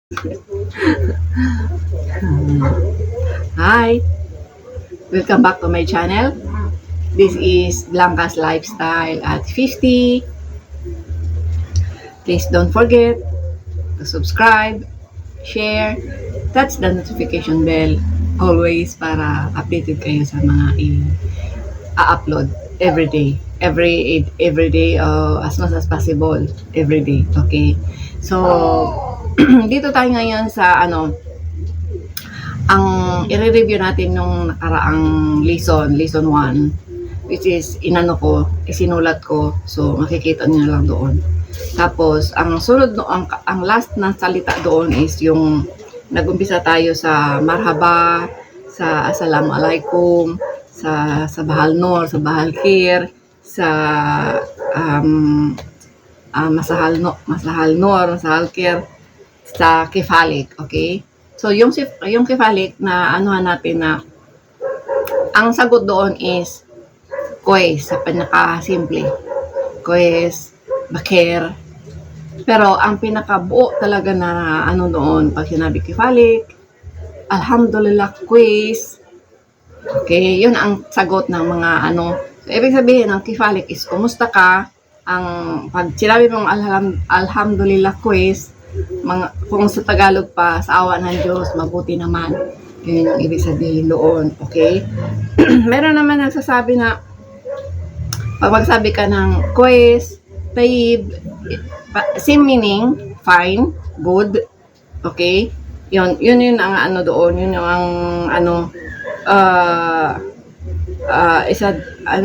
Hi, welcome back to my channel. This is Blanca's Lifestyle at 50. Please don't forget to subscribe, share, touch the notification bell always para updated kayo sa mga i-upload every day. Every day as much as possible every day. Okay? So, dito tayo ngayon sa ang i-review natin nung nakaraang lesson 1, which is isinulat ko, so makikita niyo lang doon. Tapos ang sunod ang last na salita doon is yung nag-umpisa tayo sa marhaba, sa assalamualaikum, sa Sabahal Noor, sa Bahal Khair, sa Masahal Noor, Masahal Khair, sa Kifalik, okay? So, yung kifalik na anuhan natin na ang sagot doon is Kwes, sa pinaka-simple. Kwes, Bakir. Pero ang pinakabuo talaga na doon, pag sinabi kifalik, Alhamdulillah, Kwes. Okay, yun ang sagot ng mga So, ibig sabihin ng kifalik is kumusta ka? Pag sinabi mong Alhamdulillah, Kwes, kung sa Tagalog pa, sa awa ng Diyos, mabuti naman. Yun yung ibig sabihin doon. Okay? Meron naman nagsasabi na pag magsabi ka ng Kwes, Taib, same meaning, fine, good. Okay? Yun ang doon. Yun yung ang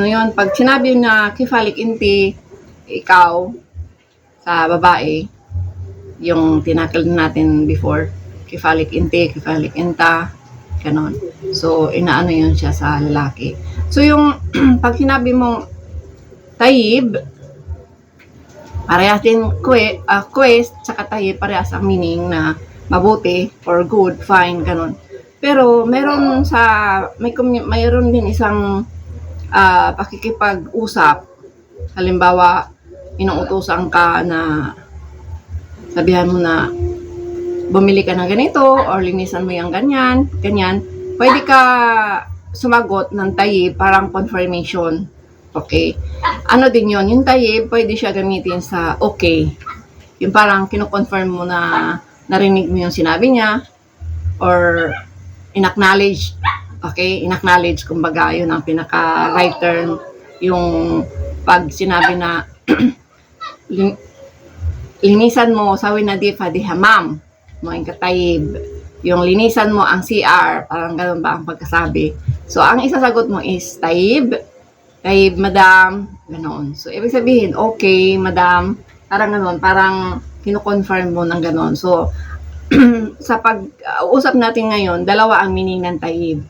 yun. Pag sinabi na kifalik inti, ikaw, sa babae, yung tinakil natin before, kifalik inti, kifalik inta, ganon. So, inaano yun siya sa lalaki. So, yung pag sinabi mong Taib, parehas din Kwes, tsaka Taib, parehas ang meaning na mabuti or good, fine, ganon. Pero, mayroon din isang pakikipag-usap. Halimbawa, inuutosan ka na sabihan mo na bumili ka ng ganito or linisan mo yung ganyan, pwede ka sumagot ng Taib, parang confirmation. Okay? Ano din yun? Yung Taib, pwede siya gamitin sa okay. Yung parang kino-confirm mo na narinig mo yung sinabi niya or in-acknowledge. Okay? In-acknowledge, kumbaga, yun ang pinaka-right term. Yung pag sinabi na linisan mo sa winadif di hamam mo ang Taib, yung linisan mo ang CR, parang ganun ba ang pagkasabi. So ang isasagot mo is Taib, madam, ganoon. So ibig sabihin okay madam, parang ganoon, parang kino-confirm mo ng ganoon. So sa pag-usap natin ngayon, dalawa ang meaning ng Taib.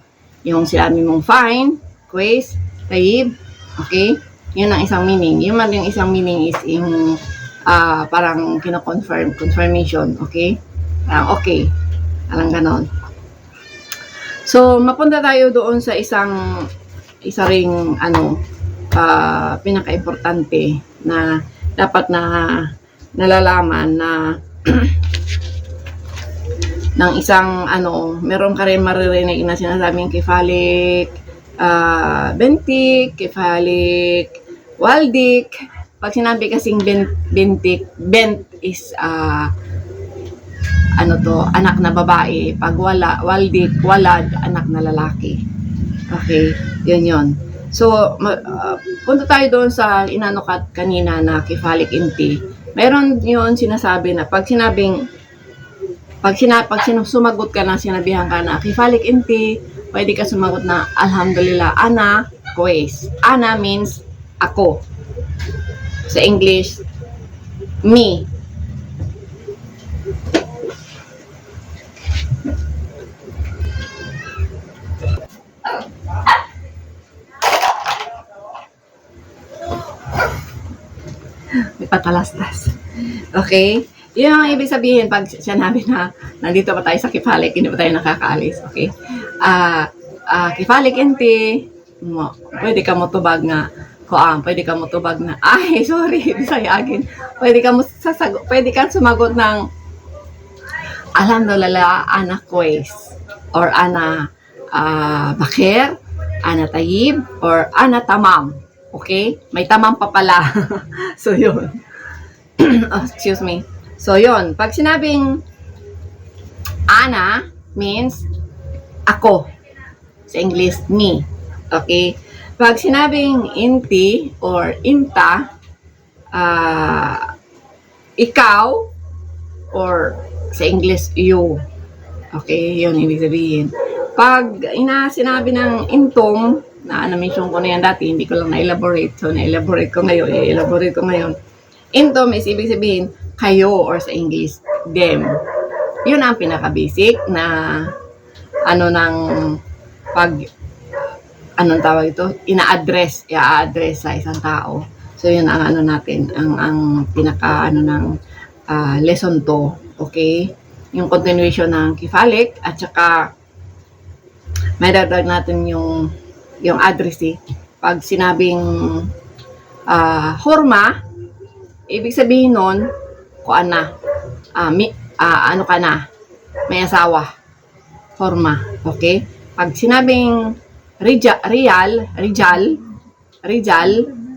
Yung sinabi mong fine, Kwes, Taib, okay, yun ang isang meaning. Yung isang meaning is yung parang confirmation, okay? Okay. Parang ganon. So, mapunta tayo doon sa isa ring pinaka-importante na dapat na nalalaman na ng isang meron ka rin maririnig na sinasabing kifalik bentik, kifalik waldik. Pag sinabi kasing bentik, bent is anak na babae. Pag waldik, walad, anak na lalaki. Okay, yun. So, punta tayo doon sa inanukat kanina na kifalik inti. Meron yun sinasabi na pag sumagot ka na, sinabihan ka na kifalik inti, pwede ka sumagot na alhamdulillah, ana, Kwes. Ana means ako. Sa English, me. May patalastas. Okay? Yun ang ibig sabihin pag sinabi na nandito pa tayo sa kifalik, hindi pa tayo nakakaalis. Okay? Kifalik inti, pwede ka mo tubag nga pwede ka mo tubag na sorry, Bisaya agin. Pwede ka sumagot ng alhamdulillah, ana kwes, or ana bakher, ana tayyib, or ana tamam. Okay? May tamam pa pala. So, yun. Oh, excuse me. So, yun. Pag sinabing ana means ako. Sa English, me. Okay? Pag sinabing inti or inta, ikaw, or sa English, you. Okay? Yun, ibig sabihin. Pag sinabi ng intom, na na-mention ko na yan dati, hindi ko lang na-elaborate. So, na-elaborate ko ngayon. Intom is ibig sabihin, kayo, or sa English, them. Yun ang pinaka-basic na ng pag anong tawag ito, i-address sa isang tao. So yun ang natin, ang pinaka ng lesson to, okay? Yung continuation ng Kifalik, at saka may dagdag natin yung addressee. Pag sinabing hurma, ibig sabihin nun, kuan na, ano ka na, may asawa, hurma, okay? Pag sinabing rijal,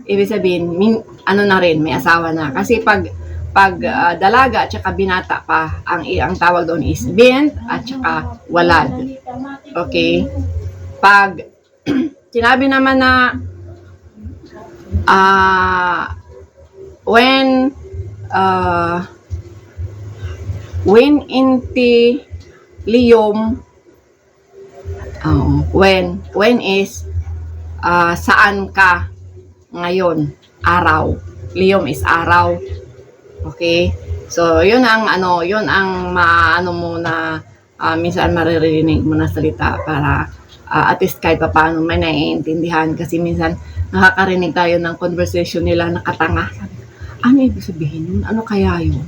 ibig sabihin, na rin, may asawa na. Kasi pag dalaga at saka binata pa, ang tawag doon is bint at saka walad. Okay? Pag sinabi naman na when inti liyom, when is saan ka ngayon, araw. Liyom is araw. Okay? So, yun ang maano mo na minsan maririnig mo na salita para at least kahit pa paano may naiintindihan, kasi minsan nakakarinig tayo ng conversation nila nakatanga. Ano ibig sabihin yun? Ano kaya yun?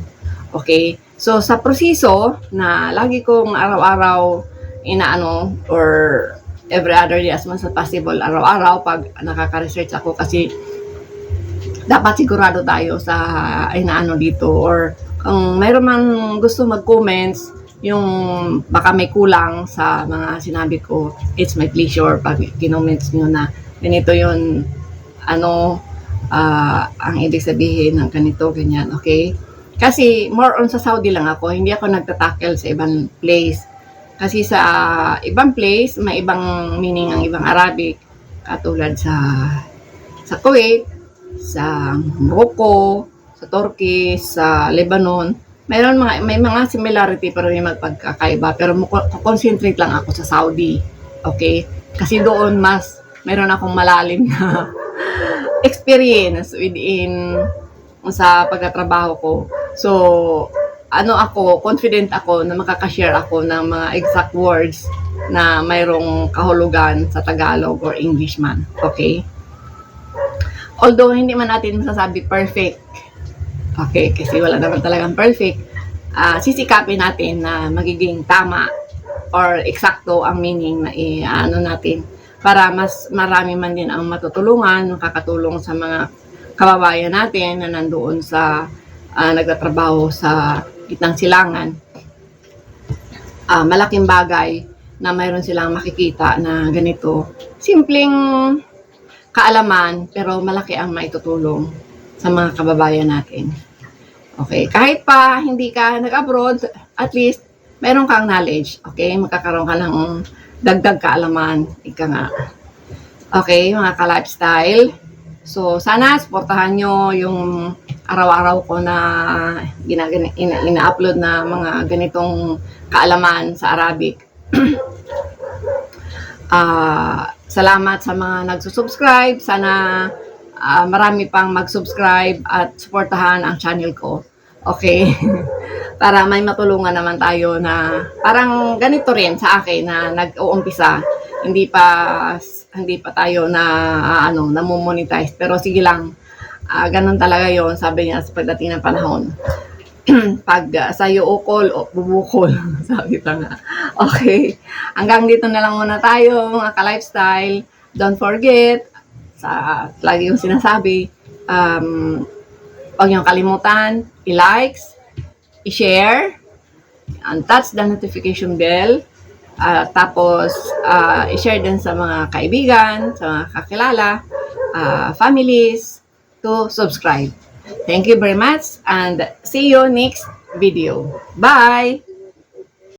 Okay? So, sa proseso na lagi kong araw-araw or every other day as much as possible, araw-araw pag nakaka-research ako, kasi dapat sigurado tayo sa dito, or kung mayroon man gusto mag-comments yung baka may kulang sa mga sinabi ko, it's my pleasure pag kinomments nyo na ganito yun, ang ibig sabihin ng ganito, ganyan, okay? Kasi more on sa Saudi lang ako, hindi ako nagtatackle sa ibang place. Kasi sa ibang place, may ibang meaning ang ibang Arabic, katulad sa Kuwait, sa Morocco, sa Turkey, sa Lebanon. May mga similarity pero may magpagkakaiba. Pero concentrate lang ako sa Saudi. Okay? Kasi doon mayroon akong malalim na experience sa pagtatrabaho ko. So, confident ako na makakashare ako ng mga exact words na mayroong kahulugan sa Tagalog or English man. Okay? Although, hindi man natin masasabi perfect. Okay? Kasi wala naman talagang perfect. Sisikapin natin na magiging tama or eksakto ang meaning na natin, para mas marami man din ang matutulungan, makakatulong sa mga kababayan natin na nandoon sa nagtatrabaho sa gitnang silangan. Malaking bagay na mayroon silang makikita na ganito. Simpleng kaalaman, pero malaki ang maitutulong sa mga kababayan natin. Okay, kahit pa hindi ka nag-abroad, at least meron kang knowledge. Okay, magkakaroon ka ng dagdag kaalaman, ika nga. Okay, mga ka-lifestyle. So, sana supportahan nyo yung araw-araw ko na ina-upload na mga ganitong kaalaman sa Arabic. Salamat sa mga nagsusubscribe. Sana marami pang mag-subscribe at supportahan ang channel ko. Okay? Para may matulungan naman tayo na parang ganito rin sa akin na nag-uumpisa. Hindi pa tayo na namomonetize, pero sige lang. Ganun talaga yon, sabi niya sa pagdating ng panahon. Pag sayo ukol o bubukol, sabi pa nga. Okay, hanggang dito na lang muna tayo, mga ka-lifestyle. Don't forget, lagi yung sinasabi, huwag niyong kalimutan, i-likes, i-share, and touch the notification bell. Tapos, i-share din sa mga kaibigan, sa mga kakilala, families, to subscribe. Thank you very much and see you next video. Bye!